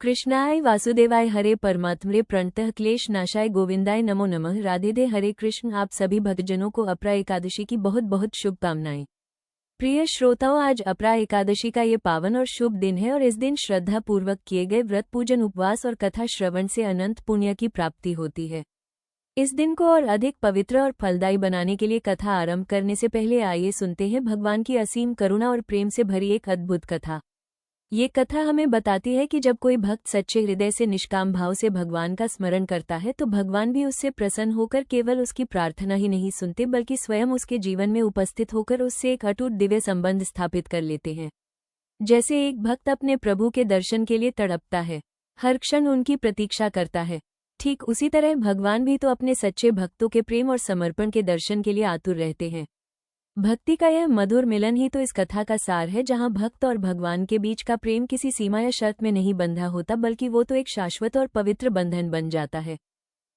कृष्णाय वासुदेवाय हरे परमात्मने प्रणतः क्लेश नाशाय गोविंदाय नमो नमः। राधे दे हरे कृष्ण। आप सभी भक्तजनों को अपरा एकादशी की बहुत बहुत शुभकामनाएं। प्रिय श्रोताओं, आज अपरा एकादशी का ये पावन और शुभ दिन है और इस दिन श्रद्धा पूर्वक किए गए व्रत, पूजन, उपवास और कथा श्रवण से अनंत पुण्य की प्राप्ति होती है। इस दिन को और अधिक पवित्र और फलदायी बनाने के लिए कथा आरंभ करने से पहले आइए सुनते हैं भगवान की असीम करुणा और प्रेम से भरी एक अद्भुत कथा। ये कथा हमें बताती है कि जब कोई भक्त सच्चे हृदय से निष्काम भाव से भगवान का स्मरण करता है तो भगवान भी उससे प्रसन्न होकर केवल उसकी प्रार्थना ही नहीं सुनते बल्कि स्वयं उसके जीवन में उपस्थित होकर उससे एक अटूट दिव्य संबंध स्थापित कर लेते हैं। जैसे एक भक्त अपने प्रभु के दर्शन के लिए तड़पता है, हर क्षण उनकी प्रतीक्षा करता है, ठीक उसी तरह भगवान भी तो अपने सच्चे भक्तों के प्रेम और समर्पण के दर्शन के लिए आतुर रहते हैं। भक्ति का यह मधुर मिलन ही तो इस कथा का सार है, जहां भक्त और भगवान के बीच का प्रेम किसी सीमा या शर्त में नहीं बंधा होता बल्कि वो तो एक शाश्वत और पवित्र बंधन बन जाता है।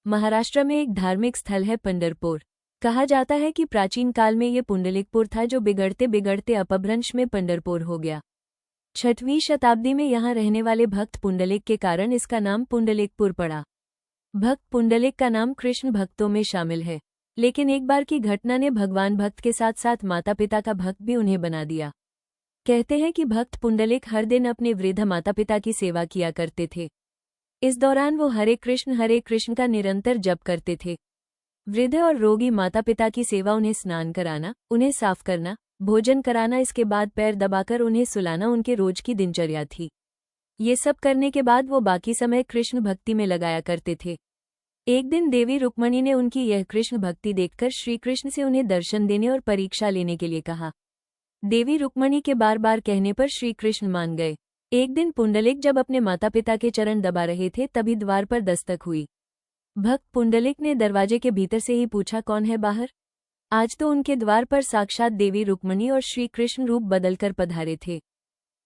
महाराष्ट्र में एक धार्मिक स्थल है पंढरपुर। कहा जाता है कि प्राचीन काल में ये पुंडलिकपुर था जो बिगड़ते बिगड़ते अपभ्रंश में पंढरपुर हो गया। 6वीं शताब्दी में यहाँ रहने वाले भक्त पुंडलिक के कारण इसका नाम पुंडलिकपुर पड़ा। भक्त पुंडलिक का नाम कृष्ण भक्तों में शामिल है, लेकिन एक बार की घटना ने भगवान भक्त के साथ साथ माता पिता का भक्त भी उन्हें बना दिया। कहते हैं कि भक्त पुंडलिक हर दिन अपने वृद्ध माता पिता की सेवा किया करते थे। इस दौरान वो हरे कृष्ण का निरंतर जप करते थे। वृद्ध और रोगी माता पिता की सेवा, उन्हें स्नान कराना, उन्हें साफ करना, भोजन कराना, इसके बाद पैर दबाकर उन्हें सुलाना उनके रोज की दिनचर्या थी। ये सब करने के बाद वो बाकी समय कृष्ण भक्ति में लगाया करते थे। एक दिन देवी रुक्मणी ने उनकी यह कृष्ण भक्ति देखकर श्री कृष्ण से उन्हें दर्शन देने और परीक्षा लेने के लिए कहा। देवी रुक्मणी के बार बार कहने पर श्री कृष्ण मान गए। एक दिन पुंडलिक जब अपने माता पिता के चरण दबा रहे थे तभी द्वार पर दस्तक हुई। भक्त पुंडलिक ने दरवाजे के भीतर से ही पूछा, कौन है बाहर? आज तो उनके द्वार पर साक्षात देवी रुक्मणी और श्री कृष्ण रूप बदलकर पधारे थे।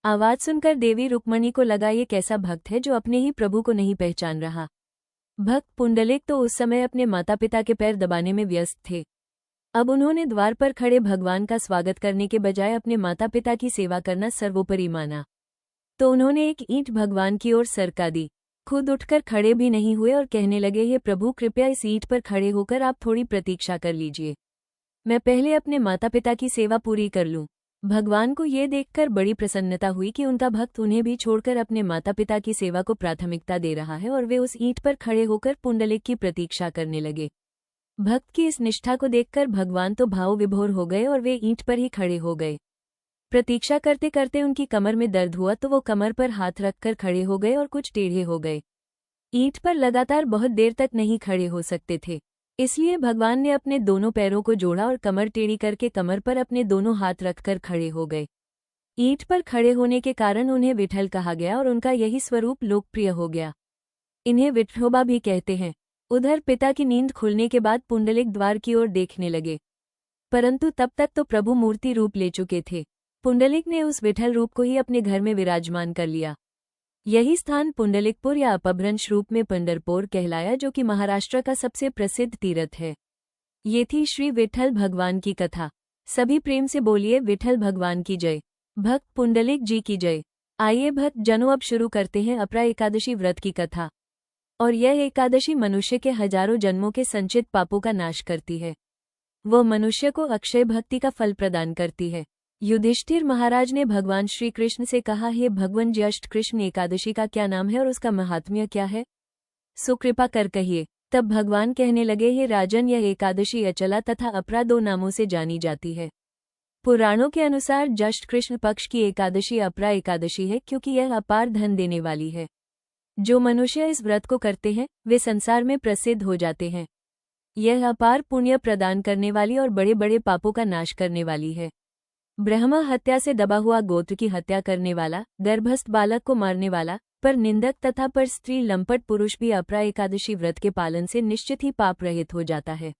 आवाज सुनकर देवी रुक्मणी को लगा ये कैसा भक्त है जो अपने ही प्रभु को नहीं पहचान रहा। भक्त पुंडलिक तो उस समय अपने माता पिता के पैर दबाने में व्यस्त थे। अब उन्होंने द्वार पर खड़े भगवान का स्वागत करने के बजाय अपने माता पिता की सेवा करना सर्वोपरि माना। तो उन्होंने एक ईंट भगवान की ओर सरका दी, खुद उठकर खड़े भी नहीं हुए और कहने लगे, हे प्रभु, कृपया इस ईंट पर खड़े होकर आप थोड़ी प्रतीक्षा कर लीजिए, मैं पहले अपने माता पिता की सेवा पूरी कर लूं। भगवान को ये देखकर बड़ी प्रसन्नता हुई कि उनका भक्त उन्हें भी छोड़कर अपने माता पिता की सेवा को प्राथमिकता दे रहा है और वे उस ईंट पर खड़े होकर पुंडलिक की प्रतीक्षा करने लगे। भक्त की इस निष्ठा को देखकर भगवान तो भाव विभोर हो गए और वे ईंट पर ही खड़े हो गए। प्रतीक्षा करते करते उनकी कमर में दर्द हुआ तो वो कमर पर हाथ रखकर खड़े हो गए और कुछ टेढ़े हो गए। ईंट पर लगातार बहुत देर तक नहीं खड़े हो सकते थे, इसलिए भगवान ने अपने दोनों पैरों को जोड़ा और कमर टेढ़ी करके कमर पर अपने दोनों हाथ रखकर खड़े हो गए। ईंट पर खड़े होने के कारण उन्हें विठल कहा गया और उनका यही स्वरूप लोकप्रिय हो गया। इन्हें विठोबा भी कहते हैं। उधर पिता की नींद खुलने के बाद पुंडलिक द्वार की ओर देखने लगे, परंतु तब तक तो प्रभु मूर्ति रूप ले चुके थे। पुंडलिक ने उस विठल रूप को ही अपने घर में विराजमान कर लिया। यही स्थान पुंडलिकपुर या अपभ्रंश रूप में पंढरपुर कहलाया, जो कि महाराष्ट्र का सबसे प्रसिद्ध तीर्थ है। ये थी श्री विठल भगवान की कथा। सभी प्रेम से बोलिए, विठल भगवान की जय, भक्त पुंडलिक जी की जय। आइए भक्त जनों, अब शुरू करते हैं अपरा एकादशी व्रत की कथा। और यह एकादशी मनुष्य के हजारों जन्मों के संचित पापों का नाश करती है। वह मनुष्य को अक्षय भक्ति का फल प्रदान करती है। युधिष्ठिर महाराज ने भगवान श्री कृष्ण से कहा, हे भगवान जी, अष्ट कृष्ण एकादशी का क्या नाम है और उसका महात्म्य क्या है? सो कृपा कर कहिए। तब भगवान कहने लगे, हे राजन, यह एकादशी अचला तथा अपरा दो नामों से जानी जाती है। पुराणों के अनुसार ज्येष्ठ कृष्ण पक्ष की एकादशी अपरा एकादशी है, क्योंकि यह अपार धन देने वाली है। जो मनुष्य इस व्रत को करते हैं वे संसार में प्रसिद्ध हो जाते हैं। यह अपार पुण्य प्रदान करने वाली और बड़े बड़े पापों का नाश करने वाली है। ब्रह्मा हत्या से दबा हुआ गोत्र की हत्या करने वाला, गर्भस्थ बालक को मारने वाला, पर निंदक तथा पर स्त्री लंपट पुरुष भी अपरा एकादशी व्रत के पालन से निश्चित ही पाप रहित हो जाता है।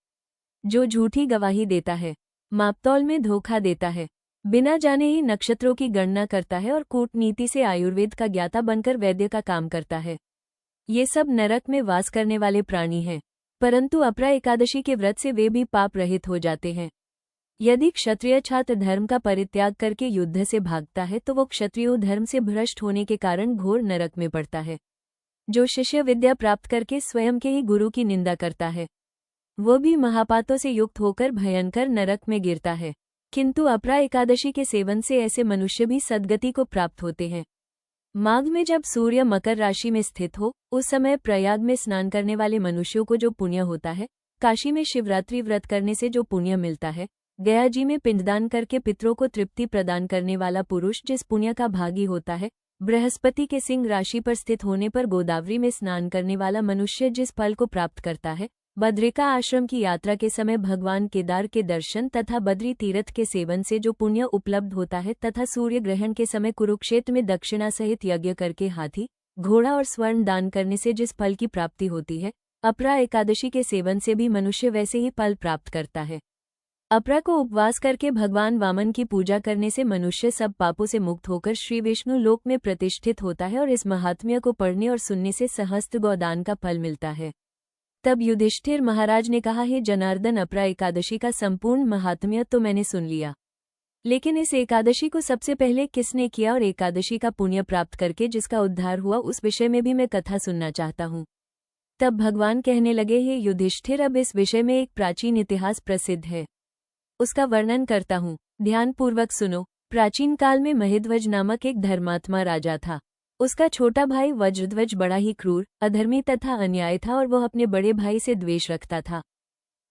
जो झूठी गवाही देता है, मापतौल में धोखा देता है, बिना जाने ही नक्षत्रों की गणना करता है और कूटनीति से आयुर्वेद का ज्ञाता बनकर वैद्य का काम करता है, ये सब नरक में वास करने वाले प्राणी हैं। परंतु अपरा एकादशी के व्रत से वे भी पाप रहित हो जाते हैं। यदि क्षत्रिय छात्र धर्म का परित्याग करके युद्ध से भागता है तो वो क्षत्रियो धर्म से भ्रष्ट होने के कारण घोर नरक में पड़ता है। जो शिष्य विद्या प्राप्त करके स्वयं के ही गुरु की निंदा करता है वो भी महापातों से युक्त होकर भयंकर नरक में गिरता है। किंतु अपरा एकादशी के सेवन से ऐसे मनुष्य भी सद्गति को प्राप्त होते हैं। माघ में जब सूर्य मकर राशि में स्थित हो उस समय प्रयाग में स्नान करने वाले मनुष्यों को जो पुण्य होता है, काशी में शिवरात्रि व्रत करने से जो पुण्य मिलता है, गया जी में पिंडदान करके पितरों को तृप्ति प्रदान करने वाला पुरुष जिस पुण्य का भागी होता है, बृहस्पति के सिंह राशि पर स्थित होने पर गोदावरी में स्नान करने वाला मनुष्य जिस फल को प्राप्त करता है, बद्रिका आश्रम की यात्रा के समय भगवान केदार के दर्शन तथा बद्री तीर्थ के सेवन से जो पुण्य उपलब्ध होता है, तथा सूर्य ग्रहण के समय कुरुक्षेत्र में दक्षिणा सहित यज्ञ करके हाथी, घोड़ा और स्वर्ण दान करने से जिस फल की प्राप्ति होती है, अपरा एकादशी के सेवन से भी मनुष्य वैसे ही फल प्राप्त करता है। अपरा को उपवास करके भगवान वामन की पूजा करने से मनुष्य सब पापों से मुक्त होकर श्री विष्णु लोक में प्रतिष्ठित होता है और इस महात्म्य को पढ़ने और सुनने से सहस्त्र गौदान का फल मिलता है। तब युधिष्ठिर महाराज ने कहा, हे जनार्दन, अपरा एकादशी का संपूर्ण महात्म्य तो मैंने सुन लिया, लेकिन इस एकादशी को सबसे पहले किसने किया और एकादशी का पुण्य प्राप्त करके जिसका उद्धार हुआ उस विषय में भी मैं कथा सुनना चाहता हूँ। तब भगवान कहने लगे, हे युधिष्ठिर, अब इस विषय में एक प्राचीन इतिहास प्रसिद्ध है, उसका वर्णन करता हूँ, ध्यानपूर्वक सुनो। प्राचीन काल में महिध्वज नामक एक धर्मात्मा राजा था। उसका छोटा भाई वज्रध्वज बड़ा ही क्रूर, अधर्मी तथा अन्याय था और वह अपने बड़े भाई से द्वेष रखता था।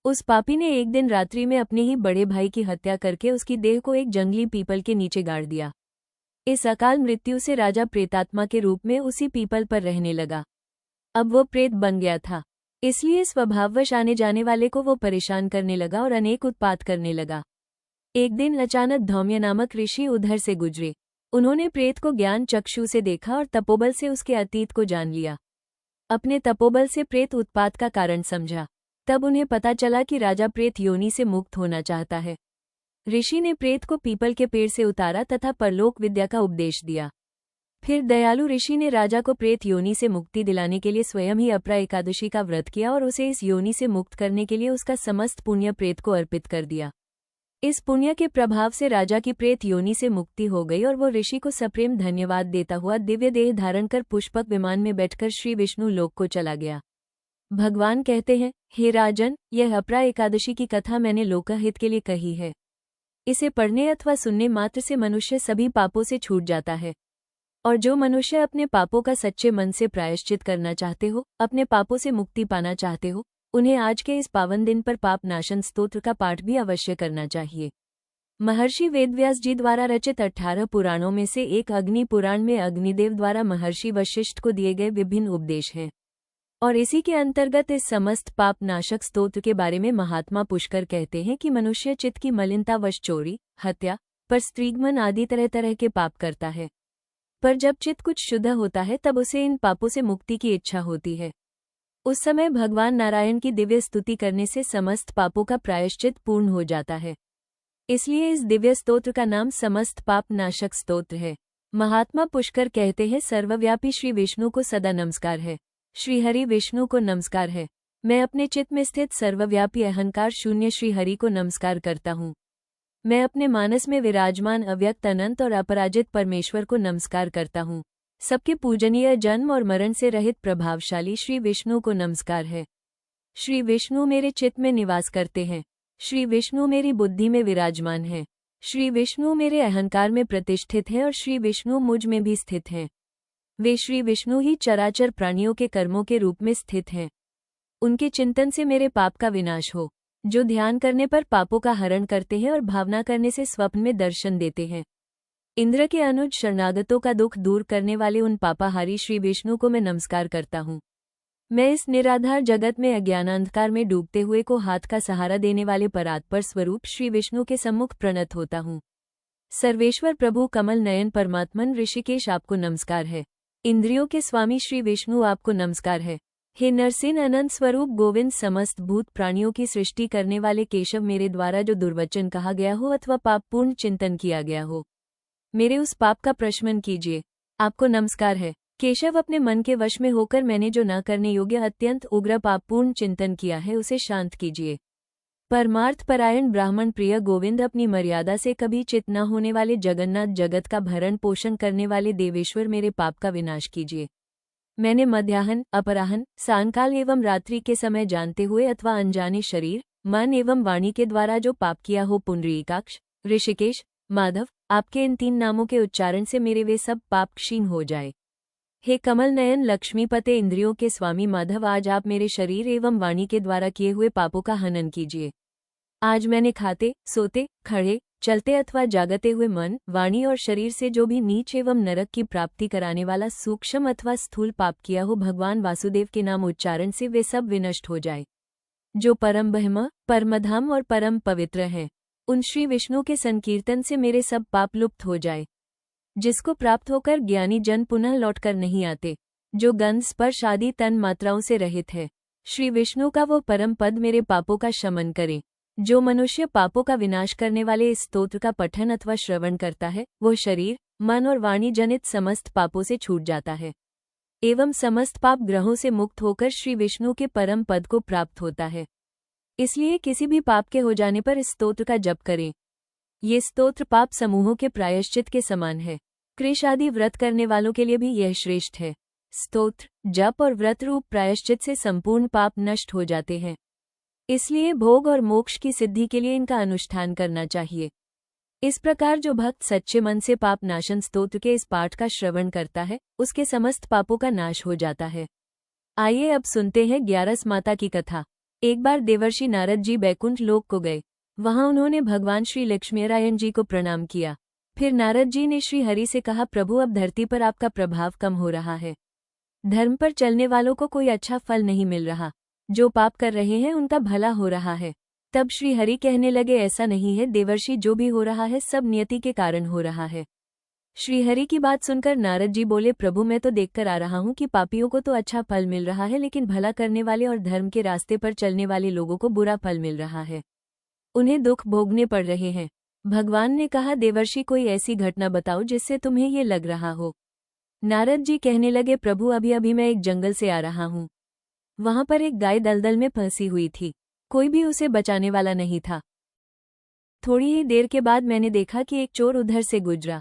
उस पापी ने एक दिन रात्रि में अपने ही बड़े भाई की हत्या करके उसकी देह को एक जंगली पीपल के नीचे गाड़ दिया। इस अकाल मृत्यु से राजा प्रेतात्मा के रूप में उसी पीपल पर रहने लगा। अब वो प्रेत बन गया था, इसलिए स्वभाववश आने जाने वाले को वो परेशान करने लगा और अनेक उत्पात करने लगा। एक दिन अचानक धौम्य नामक ऋषि उधर से गुजरे। उन्होंने प्रेत को ज्ञान चक्षु से देखा और तपोबल से उसके अतीत को जान लिया। अपने तपोबल से प्रेत उत्पात का कारण समझा। तब उन्हें पता चला कि राजा प्रेत योनि से मुक्त होना चाहता है। ऋषि ने प्रेत को पीपल के पेड़ से उतारा तथा परलोक विद्या का उपदेश दिया। फिर दयालु ऋषि ने राजा को प्रेत योनि से मुक्ति दिलाने के लिए स्वयं ही अपरा एकादशी का व्रत किया और उसे इस योनि से मुक्त करने के लिए उसका समस्त पुण्य प्रेत को अर्पित कर दिया। इस पुण्य के प्रभाव से राजा की प्रेत योनि से मुक्ति हो गई और वो ऋषि को सप्रेम धन्यवाद देता हुआ दिव्य देह धारण कर पुष्पक विमान में बैठकर श्री विष्णु लोक को चला गया। भगवान कहते हैं, हे राजन, यह अपरा एकादशी की कथा मैंने लोकहित के लिए कही है। इसे पढ़ने अथवा सुनने मात्र से मनुष्य सभी पापों से छूट जाता है। और जो मनुष्य अपने पापों का सच्चे मन से प्रायश्चित करना चाहते हो, अपने पापों से मुक्ति पाना चाहते हो, उन्हें आज के इस पावन दिन पर पाप नाशन स्तोत्र का पाठ भी अवश्य करना चाहिए। महर्षि वेदव्यास जी द्वारा रचित 18 पुराणों में से एक अग्नि पुराण में अग्निदेव द्वारा महर्षि वशिष्ठ को दिए गए विभिन्न उपदेश हैं, और इसी के अंतर्गत इस समस्त पाप नाशक स्तोत्र के बारे में महात्मा पुष्कर कहते हैं कि मनुष्य चित्त की मलिनतावश चोरी, हत्या, पर स्त्रीगमन आदि तरह तरह के पाप करता है, पर जब चित्त कुछ शुद्ध होता है तब उसे इन पापों से मुक्ति की इच्छा होती है। उस समय भगवान नारायण की दिव्य स्तुति करने से समस्त पापों का प्रायश्चित पूर्ण हो जाता है। इसलिए इस दिव्य स्तोत्र का नाम समस्त पाप नाशक स्तोत्र है। महात्मा पुष्कर कहते हैं, सर्वव्यापी श्री विष्णु को सदा नमस्कार है, श्रीहरि विष्णु को नमस्कार है। मैं अपने चित्त में स्थित सर्वव्यापी अहंकार शून्य श्रीहरि को नमस्कार करता हूँ। मैं अपने मानस में विराजमान अव्यक्त अनंत और अपराजित परमेश्वर को नमस्कार करता हूँ। सबके पूजनीय, जन्म और मरण से रहित प्रभावशाली श्री विष्णु को नमस्कार है। श्री विष्णु मेरे चित्त में निवास करते हैं। श्री विष्णु मेरी बुद्धि में विराजमान है। श्री विष्णु मेरे अहंकार में प्रतिष्ठित है और श्री विष्णु मुझ में भी स्थित हैं। वे श्री विष्णु ही चराचर प्राणियों के कर्मों के रूप में स्थित हैं। उनके चिंतन से मेरे पाप का विनाश हो। जो ध्यान करने पर पापों का हरण करते हैं और भावना करने से स्वप्न में दर्शन देते हैं। इंद्र के अनुज शरणागतों का दुख दूर करने वाले उन पापाहारी श्री विष्णु को मैं नमस्कार करता हूँ। मैं इस निराधार जगत में अज्ञानांधकार में डूबते हुए को हाथ का सहारा देने वाले परात्पर स्वरूप श्री विष्णु के सम्मुख प्रणत होता हूँ। सर्वेश्वर प्रभु कमल नयन परमात्मन ऋषिकेश आपको नमस्कार है। इंद्रियों के स्वामी श्री विष्णु आपको नमस्कार है। हे नरसिंह अनंत स्वरूप गोविंद, समस्त भूत प्राणियों की सृष्टि करने वाले केशव, मेरे द्वारा जो दुर्वचन कहा गया हो अथवा पापपूर्ण चिंतन किया गया हो, मेरे उस पाप का प्रशमन कीजिए। आपको नमस्कार है। केशव, अपने मन के वश में होकर मैंने जो न करने योग्य अत्यंत उग्र पापपूर्ण चिंतन किया है उसे शांत कीजिए। परमार्थ परायण ब्राह्मण प्रिय गोविंद, अपनी मर्यादा से कभी चित न होने वाले जगन्नाथ, जगत का भरण पोषण करने वाले देवेश्वर, मेरे पाप का विनाश कीजिए। मैंने मध्याह्न, अपराह्न, सायंकाल एवं रात्रि के समय जानते हुए अथवा अनजाने शरीर, मन एवं वाणी के द्वारा जो पाप किया हो, पुंडरीकाक्ष, ऋषिकेश, माधव, आपके इन 3 नामों के उच्चारण से मेरे वे सब पाप क्षीण हो जाए। हे कमल नयन, लक्ष्मीपते, इंद्रियों के स्वामी माधव, आज आप मेरे शरीर एवं वाणी के द्वारा किए हुए पापों का हनन कीजिए। आज मैंने खाते, सोते, खड़े, चलते अथवा जागते हुए मन, वाणी और शरीर से जो भी नीच एवं नरक की प्राप्ति कराने वाला सूक्ष्म अथवा स्थूल पाप किया हो, भगवान वासुदेव के नाम उच्चारण से वे सब विनष्ट हो जाए। जो परम ब्रह्म, परमधाम और परम पवित्र हैं, उन श्री विष्णु के संकीर्तन से मेरे सब पाप लुप्त हो जाए। जिसको प्राप्त होकर ज्ञानी जन पुनः लौटकर नहीं आते, जो गंध स्पर्श आदि तन मात्राओं से रहित है, श्री विष्णु का वो परम पद मेरे पापों का शमन करे। जो मनुष्य पापों का विनाश करने वाले इस स्तोत्र का पठन अथवा श्रवण करता है, वो शरीर, मन और वाणी जनित समस्त पापों से छूट जाता है एवं समस्त पाप ग्रहों से मुक्त होकर श्री विष्णु के परम पद को प्राप्त होता है। इसलिए किसी भी पाप के हो जाने पर इस स्तोत्र का जप करें। ये स्तोत्र पाप समूहों के प्रायश्चित के समान है। कृष आदि व्रत करने वालों के लिए भी यह श्रेष्ठ है। स्तोत्र, जप और व्रत रूप प्रायश्चित से संपूर्ण पाप नष्ट हो जाते हैं। इसलिए भोग और मोक्ष की सिद्धि के लिए इनका अनुष्ठान करना चाहिए। इस प्रकार जो भक्त सच्चे मन से पाप नाशन स्तोत्र के इस पाठ का श्रवण करता है, उसके समस्त पापों का नाश हो जाता है। आइए अब सुनते हैं 11 माता की कथा। एक बार देवर्षि नारद जी बैकुंठ लोक को गए। वहां उन्होंने भगवान श्री लक्ष्मीनारायण जी को प्रणाम किया। फिर नारद जी ने श्री हरि से कहा, प्रभु, अब धरती पर आपका प्रभाव कम हो रहा है। धर्म पर चलने वालों को कोई अच्छा फल नहीं मिल रहा। जो पाप कर रहे हैं उनका भला हो रहा है। तब श्री हरि कहने लगे, ऐसा नहीं है देवर्षि, जो भी हो रहा है सब नियति के कारण हो रहा है। श्री हरि की बात सुनकर नारद जी बोले, प्रभु, मैं तो देखकर आ रहा हूँ कि पापियों को तो अच्छा फल मिल रहा है, लेकिन भला करने वाले और धर्म के रास्ते पर चलने वाले लोगों को बुरा फल मिल रहा है। उन्हें दुख भोगने पड़ रहे हैं। भगवान ने कहा, देवर्षि, कोई ऐसी घटना बताओ जिससे तुम्हें ये लग रहा हो। नारद जी कहने लगे, प्रभु, अभी अभी मैं एक जंगल से आ रहा हूँ। वहां पर एक गाय दलदल में फंसी हुई थी। कोई भी उसे बचाने वाला नहीं था। थोड़ी ही देर के बाद मैंने देखा कि एक चोर उधर से गुजरा।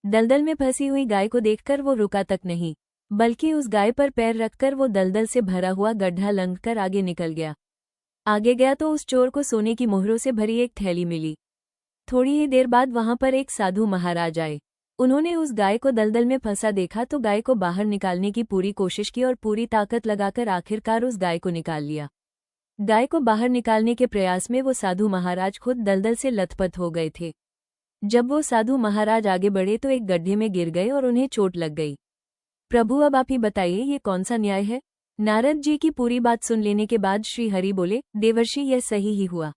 दलदल में फंसी हुई गाय को देखकर वो रुका तक नहीं, बल्कि उस गाय पर पैर रखकर वो दलदल से भरा हुआ गड्ढा लंघकर आगे निकल गया। आगे गया तो उस चोर को सोने की मोहरों से भरी एक थैली मिली। थोड़ी ही देर बाद वहां पर एक साधु महाराज आए। उन्होंने उस गाय को दलदल में फंसा देखा तो गाय को बाहर निकालने की पूरी कोशिश की और पूरी ताकत लगाकर आखिरकार उस गाय को निकाल लिया। गाय को बाहर निकालने के प्रयास में वो साधु महाराज खुद दलदल से लथपथ हो गए थे। जब वो साधु महाराज आगे बढ़े तो एक गड्ढे में गिर गए और उन्हें चोट लग गई। प्रभु, अब आप ही बताइए, ये कौन सा न्याय है? नारद जी की पूरी बात सुन लेने के बाद श्री हरि बोले, देवर्षि, यह सही ही हुआ।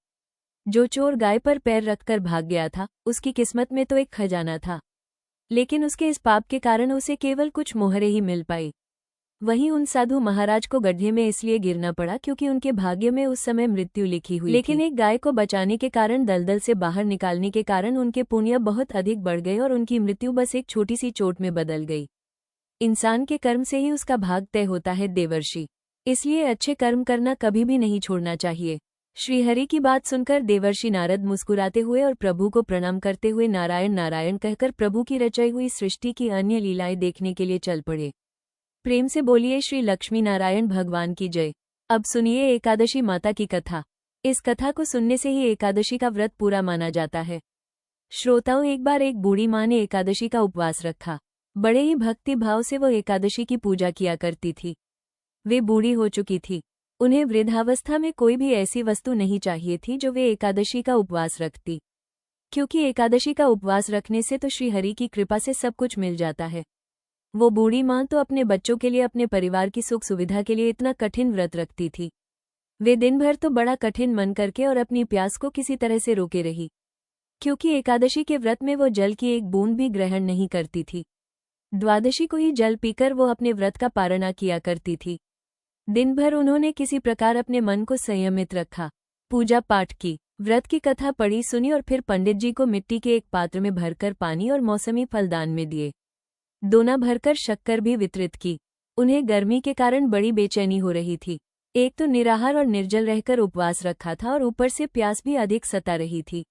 जो चोर गाय पर पैर रखकर भाग गया था, उसकी किस्मत में तो एक खजाना था, लेकिन उसके इस पाप के कारण उसे केवल कुछ मोहरें ही मिल पाई। वहीं उन साधु महाराज को गड्ढे में इसलिए गिरना पड़ा क्योंकि उनके भाग्य में उस समय मृत्यु लिखी हुई लेकिन एक गाय को बचाने के कारण, दलदल से बाहर निकालने के कारण उनके पुण्य बहुत अधिक बढ़ गए और उनकी मृत्यु बस एक छोटी सी चोट में बदल गई। इंसान के कर्म से ही उसका भाग तय होता है देवर्षि, इसलिए अच्छे कर्म करना कभी भी नहीं छोड़ना चाहिए। श्रीहरि की बात सुनकर देवर्षि नारद मुस्कुराते हुए और प्रभु को प्रणाम करते हुए नारायण नारायण कहकर प्रभु की रचाई हुई सृष्टि की अन्य लीलाएं देखने के लिए चल पड़े। प्रेम से बोलिए श्री लक्ष्मी नारायण भगवान की जय। अब सुनिए एकादशी माता की कथा। इस कथा को सुनने से ही एकादशी का व्रत पूरा माना जाता है। श्रोताओं, एक बार एक बूढ़ी माँ ने एकादशी का उपवास रखा। बड़े ही भक्ति भाव से वो एकादशी की पूजा किया करती थी। वे बूढ़ी हो चुकी थी। उन्हें वृद्धावस्था में कोई भी ऐसी वस्तु नहीं चाहिए थी जो वे एकादशी का उपवास रखती, क्योंकि एकादशी का उपवास रखने से तो श्रीहरि की कृपा से सब कुछ मिल जाता है। वो बूढ़ी माँ तो अपने बच्चों के लिए, अपने परिवार की सुख सुविधा के लिए इतना कठिन व्रत रखती थी। वे दिन भर तो बड़ा कठिन मन करके और अपनी प्यास को किसी तरह से रोके रही, क्योंकि एकादशी के व्रत में वो जल की एक बूंद भी ग्रहण नहीं करती थी। द्वादशी को ही जल पीकर वो अपने व्रत का पारणा किया करती थी। दिन भर उन्होंने किसी प्रकार अपने मन को संयमित रखा, पूजा पाठ की, व्रत की कथा पढ़ी सुनी और फिर पंडित जी को मिट्टी के एक पात्र में भरकर पानी और मौसमी फल दान में दिए। दोना भरकर शक्कर भी वितरित की। उन्हें गर्मी के कारण बड़ी बेचैनी हो रही थी। एक तो निराहार और निर्जल रहकर उपवास रखा था और ऊपर से प्यास भी अधिक सता रही थी।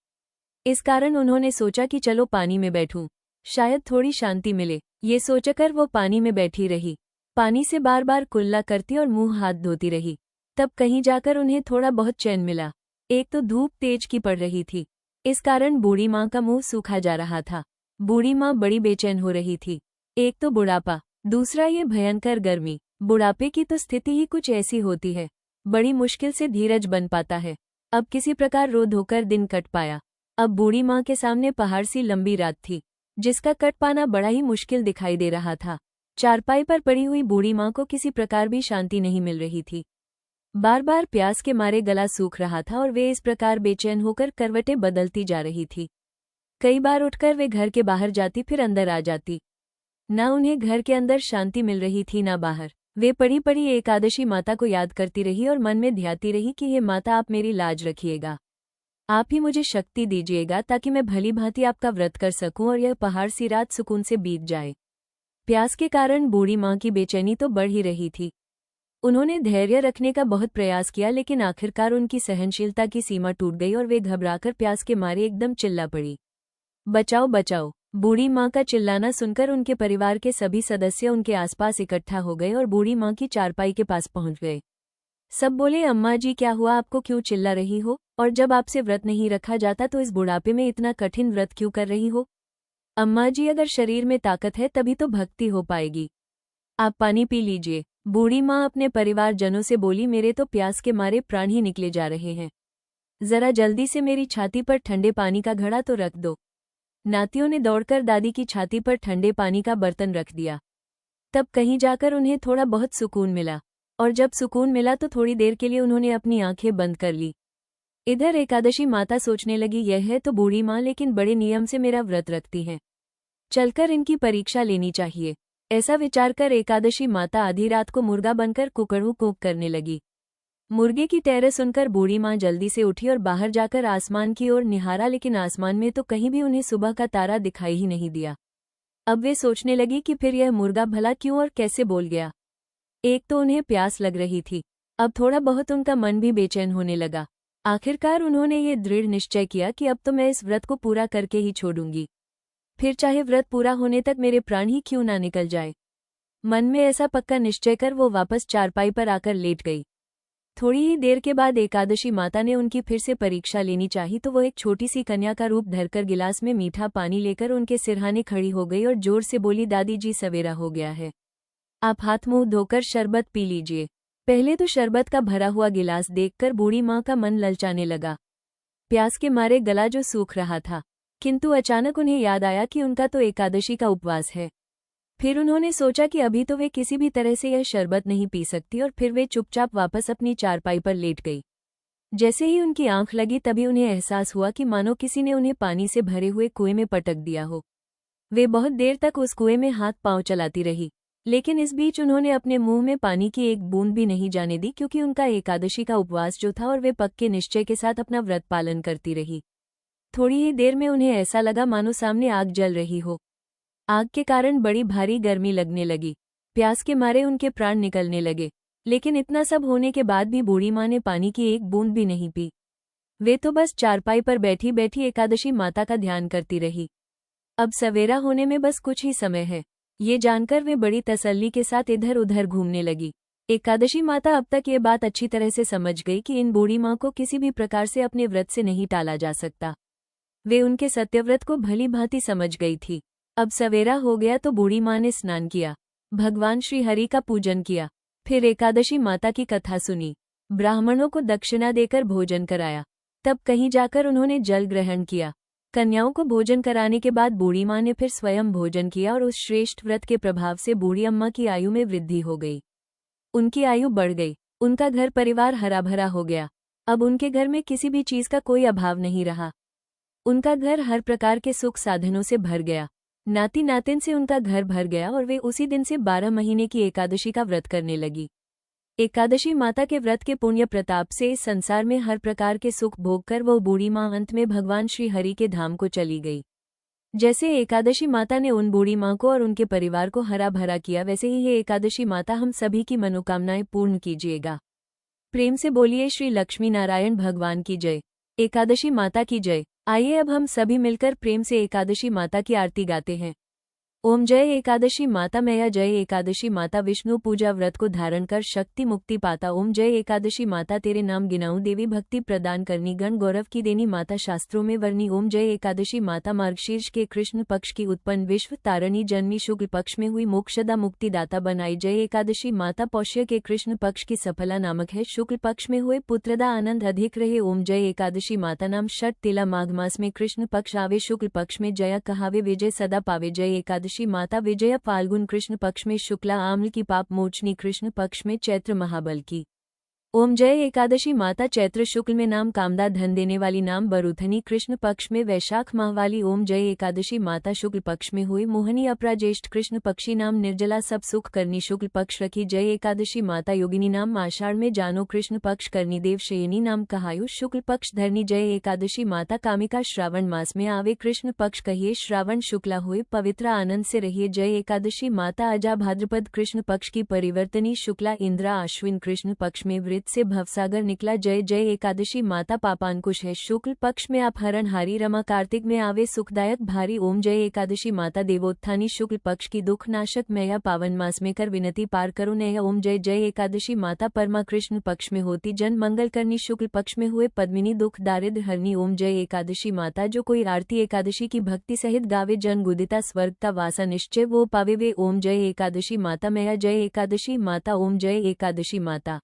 इस कारण उन्होंने सोचा कि चलो पानी में बैठूं, शायद थोड़ी शांति मिले। ये सोचकर वो पानी में बैठी रही, पानी से बार बार कुल्ला करती और मुंह हाथ धोती रही। तब कहीं जाकर उन्हें थोड़ा बहुत चैन मिला। एक तो धूप तेज की पड़ रही थी, इस कारण बूढ़ी माँ का मुंह सूखा जा रहा था। बूढ़ी माँ बड़ी बेचैन हो रही थी। एक तो बुढ़ापा, दूसरा ये भयंकर गर्मी। बुढ़ापे की तो स्थिति ही कुछ ऐसी होती है, बड़ी मुश्किल से धीरज बन पाता है। अब किसी प्रकार रो धोकर दिन कट पाया। अब बूढ़ी माँ के सामने पहाड़ सी लंबी रात थी, जिसका कट पाना बड़ा ही मुश्किल दिखाई दे रहा था। चारपाई पर पड़ी हुई बूढ़ी माँ को किसी प्रकार भी शांति नहीं मिल रही थी। बार बार प्यास के मारे गला सूख रहा था और वे इस प्रकार बेचैन होकर करवटें बदलती जा रही थी। कई बार उठकर वे घर के बाहर जाती फिर अंदर आ जाती। न उन्हें घर के अंदर शांति मिल रही थी न बाहर। वे पड़ी पड़ी एकादशी माता को याद करती रही और मन में ध्याती रही कि हे माता, आप मेरी लाज रखिएगा, आप ही मुझे शक्ति दीजिएगा ताकि मैं भली भांति आपका व्रत कर सकूं और यह पहाड़ सी रात सुकून से बीत जाए। प्यास के कारण बूढ़ी माँ की बेचैनी तो बढ़ ही रही थी। उन्होंने धैर्य रखने का बहुत प्रयास किया, लेकिन आखिरकार उनकी सहनशीलता की सीमा टूट गई और वे घबराकर प्यास के मारे एकदम चिल्ला पड़ी, बचाओ बचाओ। बूढ़ी माँ का चिल्लाना सुनकर उनके परिवार के सभी सदस्य उनके आसपास इकट्ठा हो गए और बूढ़ी माँ की चारपाई के पास पहुंच गए। सब बोले, अम्मा जी क्या हुआ, आपको क्यों चिल्ला रही हो? और जब आपसे व्रत नहीं रखा जाता तो इस बुढ़ापे में इतना कठिन व्रत क्यों कर रही हो? अम्मा जी, अगर शरीर में ताकत है तभी तो भक्ति हो पाएगी, आप पानी पी लीजिए। बूढ़ी माँ अपने परिवारजनों से बोली, मेरे तो प्यास के मारे प्राण ही निकले जा रहे हैं, जरा जल्दी से मेरी छाती पर ठंडे पानी का घड़ा तो रख दो। नातियों ने दौड़कर दादी की छाती पर ठंडे पानी का बर्तन रख दिया। तब कहीं जाकर उन्हें थोड़ा बहुत सुकून मिला, और जब सुकून मिला तो थोड़ी देर के लिए उन्होंने अपनी आंखें बंद कर ली। इधर एकादशी माता सोचने लगी, यह है तो बूढ़ी माँ लेकिन बड़े नियम से मेरा व्रत रखती हैं, चलकर इनकी परीक्षा लेनी चाहिए। ऐसा विचार कर एकादशी माता आधी रात को मुर्गा बनकर कुकड़ू कूक करने लगी। मुर्गे की तैर सुनकर बूढ़ी माँ जल्दी से उठी और बाहर जाकर आसमान की ओर निहारा, लेकिन आसमान में तो कहीं भी उन्हें सुबह का तारा दिखाई ही नहीं दिया। अब वे सोचने लगी कि फिर यह मुर्गा भला क्यों और कैसे बोल गया। एक तो उन्हें प्यास लग रही थी, अब थोड़ा बहुत उनका मन भी बेचैन होने लगा। आखिरकार उन्होंने ये दृढ़ निश्चय किया कि अब तो मैं इस व्रत को पूरा करके ही छोड़ूंगी, फिर चाहे व्रत पूरा होने तक मेरे प्राण ही क्यों ना निकल जाए। मन में ऐसा पक्का निश्चय कर वो वापस चारपाई पर आकर लेट गई। थोड़ी ही देर के बाद एकादशी माता ने उनकी फिर से परीक्षा लेनी चाही तो वो एक छोटी सी कन्या का रूप धरकर गिलास में मीठा पानी लेकर उनके सिरहाने खड़ी हो गई और जोर से बोली, दादी जी सवेरा हो गया है, आप हाथ मुंह धोकर शरबत पी लीजिए। पहले तो शरबत का भरा हुआ गिलास देखकर बूढ़ी माँ का मन ललचाने लगा, प्यास के मारे गला जो सूख रहा था। किंतु अचानक उन्हें याद आया कि उनका तो एकादशी का उपवास है। फिर उन्होंने सोचा कि अभी तो वे किसी भी तरह से यह शरबत नहीं पी सकती और फिर वे चुपचाप वापस अपनी चारपाई पर लेट गई। जैसे ही उनकी आंख लगी तभी उन्हें एहसास हुआ कि मानो किसी ने उन्हें पानी से भरे हुए कुएं में पटक दिया हो। वे बहुत देर तक उस कुएं में हाथ पांव चलाती रही, लेकिन इस बीच उन्होंने अपने मुंह में पानी की एक बूंद भी नहीं जाने दी, क्योंकि उनका एकादशी का उपवास जो था और वे पक्के निश्चय के साथ अपना व्रत पालन करती रही। थोड़ी ही देर में उन्हें ऐसा लगा मानो सामने आग जल रही हो। आग के कारण बड़ी भारी गर्मी लगने लगी, प्यास के मारे उनके प्राण निकलने लगे, लेकिन इतना सब होने के बाद भी बूढ़ी माँ ने पानी की एक बूंद भी नहीं पी। वे तो बस चारपाई पर बैठी बैठी एकादशी माता का ध्यान करती रही। अब सवेरा होने में बस कुछ ही समय है, ये जानकर वे बड़ी तसल्ली के साथ इधर उधर घूमने लगी। एकादशी माता अब तक ये बात अच्छी तरह से समझ गई कि इन बूढ़ी माँ को किसी भी प्रकार से अपने व्रत से नहीं टाला जा सकता। वे उनके सत्यव्रत को भली भांति समझ गई थी। अब सवेरा हो गया तो बूढ़ी माँ ने स्नान किया, भगवान श्री हरि का पूजन किया, फिर एकादशी माता की कथा सुनी, ब्राह्मणों को दक्षिणा देकर भोजन कराया। तब कहीं जाकर उन्होंने जल ग्रहण किया। कन्याओं को भोजन कराने के बाद बूढ़ी माँ ने फिर स्वयं भोजन किया और उस श्रेष्ठ व्रत के प्रभाव से बूढ़ी अम्मा की आयु में वृद्धि हो गई। उनकी आयु बढ़ गई, उनका घर परिवार हरा भरा हो गया। अब उनके घर में किसी भी चीज का कोई अभाव नहीं रहा। उनका घर हर प्रकार के सुख साधनों से भर गया। नाती नातिन से उनका घर भर गया और वे उसी दिन से 12 महीने की एकादशी का व्रत करने लगी। एकादशी माता के व्रत के पुण्य प्रताप से इस संसार में हर प्रकार के सुख भोग कर वह बूढ़ी माँ अंत में भगवान श्री हरि के धाम को चली गई। जैसे एकादशी माता ने उन बूढ़ी माँ को और उनके परिवार को हरा भरा किया, वैसे ही ये एकादशी माता हम सभी की मनोकामनाएं पूर्ण कीजिएगा। प्रेम से बोलिए श्री लक्ष्मी नारायण भगवान की जय। एकादशी माता की जय। आइए अब हम सभी मिलकर प्रेम से एकादशी माता की आरती गाते हैं। ओम जय एकादशी माता मैया, जय एकादशी माता विष्णु पूजा व्रत को धारण कर शक्ति मुक्ति पाता। ओम जय एकादशी माता तेरे नाम गिनाऊं, देवी भक्ति प्रदान करनी, गण गौरव की देनी माता शास्त्रों में वर्णी। ओम जय एकादशी माता मार्गशीर्ष के कृष्ण पक्ष की उत्पन्न विश्व तारणी जन्मी, शुक्ल पक्ष में हुई मोक्षदा मुक्तिदाता बनाई। जय एकादशी माता पौष्य के कृष्ण पक्ष की सफला नामक है, शुक्ल पक्ष में हुए पुत्रदा आनंद अधिक रहे। ओम जय एकादशी माता नाम षट तिला, माघ मास में कृष्ण पक्ष आवे, शुक्ल पक्ष में जया कहावे, विजय सदा पावे। जय एकादशी माता विजया फाल्गुन कृष्ण पक्ष में, शुक्ला आम्ल की पाप मोचनी, कृष्ण पक्ष में चैत्र महाबल की। ओम जय एकादशी माता चैत्र शुक्ल में नाम कामदा धन देने वाली, नाम बरुधनी, कृष्ण पक्ष में वैशाख माह वाली। ओम जय एकादशी माता शुक्ल पक्ष में हुई मोहनी, अपराज्येष्ठ कृष्ण पक्षी, नाम निर्जला सब सुख करनी, शुक्ल पक्ष रखी। जय एकादशी माता योगिनी, नाम आषाढ़ में जानो, कृष्ण पक्ष करनी, देव शयनी, नाम कहायु, शुक्ल पक्ष धरनी। जय एकादशी माता कामिका श्रावण मास में आवे, कृष्ण पक्ष कहिए, श्रावण शुक्ला हुए पवित्र आनंद से रहिए। जय एकादशी माता अजा भाद्रपद कृष्ण पक्ष की परिवर्तनी, शुक्ला इंद्रा आश्विन कृष्ण पक्ष में वृत से भवसागर निकला। जय जय एकादशी माता पापांकुश है, शुक्ल पक्ष में अपहरणहारी, रमा कार्तिक में आवे सुखदायक भारी। ओम जय एकादशी माता देवोत्थानी, शुक्ल पक्ष की दुख नाशक मैया, पावन मास में कर विनती पार करो नैया। ओम जय जय एकादशी माता परमा, कृष्ण पक्ष में होती जन मंगल करनी, शुक्ल पक्ष में हुए पद्मिनी, दुख दारिद्र हरनी। ओम जय एकादशी माता जो कोई आरती एकादशी की भक्ति सहित गावे, जन गुदिता स्वर्ग का वासा निश्चय वो पावे वे। ओम जय एकादशी माता मैया, जय एकादशी माता। ओम जय एकादशी माता।